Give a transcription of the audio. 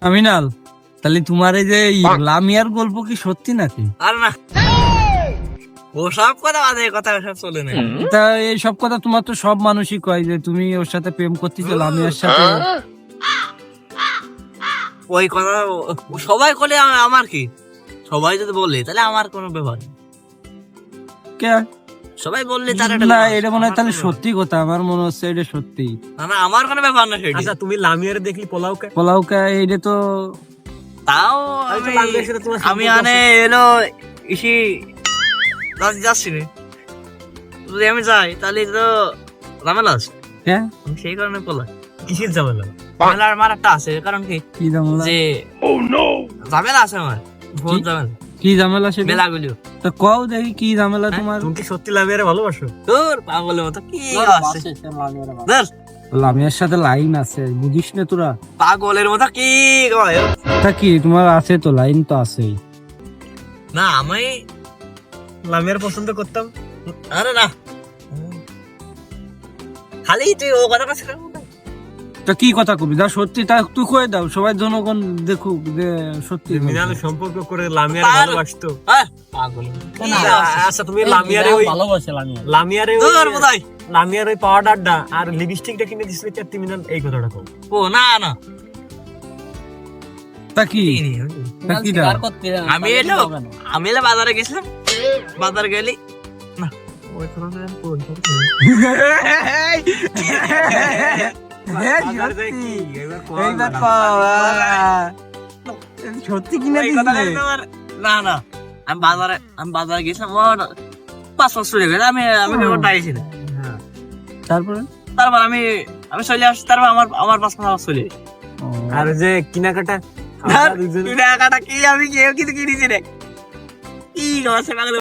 আমিনাল, তাহলে তোমার এই যে লামিয়ার গল্প কি সত্যি নাকি? আর না, ও সব কথা বাজে কথা, সব চলে না। তা এই সব কথা তোমার তো সব মানুষই কয় যে তুমি ওর সাথে প্রেম করতেছো, লামিয়ার সাথে। ওই কথা সবাই বলে, আমার কি? সবাই যদি বলে তাহলে আমার কোনো ব্যাপার নেই। কে? সবাই বললে তার একটা না, ব্যাপার। এটা মনে হয় আমার তাহলে কোনো সত্যি কথা, আমার মনে হচ্ছে এটা সত্যি। ব্যাপার- না, আমার কোনো ব্যাপার না সেটা। আচ্ছা, তুমি লামিয়ারে দেখলি পোলাও কে? পোলাও কে? এটা তো তাও আমি তো আমি লামিয়ার সাথে তোমার আমি সম্পর্ক আনে এলো ইসি যাচ্ছি রে। যদি আমি যাই তাহলে তো ঝামেলা আছে। কে? আমি সেই কারণে বললাম কিসের ঝামেলা? ঝামেলার মার একটা আছে, কারণ কি ঝামেলা? যে ঝামেলা আছে আমার, বহুত ঝামেলা, কি ঝামেলা সেটা? মেলাগুলিও। তা কও দেখি কি ঝামেলা তোমার। তুমি কি সত্যি লামিয়ারে ভালোবাসো? তোর পাগলের মতো কি আছে? ধর, লামিয়ার সাথে লাইন আছে, বুঝিস না তোরা? পাগলের মতো কি কয়? তা কি তোমার আছে তো, লাইন তো আছেই। না আমি, লামিয়ার পছন্দ করতাম। আরে না, খালি তুই ও কথা কাছে তা কি কথা কবি? যা সত্যি তা তুই কয়ে দাও, সবাই জনগণ দেখুক যে সত্যি। মিনাল সম্পর্ক করে লামিয়ারে তার- ভালোবাসতো। পাগল। আচ্ছা, তুমি লামিয়ারে ওই লামিয়ারে ওই তোর বোধহয় লামিয়ার ওই পাউডারটা আর লিপস্টিকটা কিনে দিছিলে চারটি মিনাল, এই কথাটা কও। ও না না, তা কি? তা কি দা? আমি এলো বাজারে গেছিলাম, বাজারে গেলি না ওই কথা বাজার যাই কি এবার কও এইবার না। সত্যি কিনা এই কথা না না, আমি বাজারে গেছিলাম, ও 5 চলে গেছে, আমি ওটা আইছি না। তারপরে তারপর আমি চলে আসছি, তারপর আমার 5 মাস চলে আসি। আর যে কেনাকাটা ধর, আমরা দুজনে তুই টাকাটা কি আমি কেউ কিছু কিনেছি রে, কি আছে পাগল।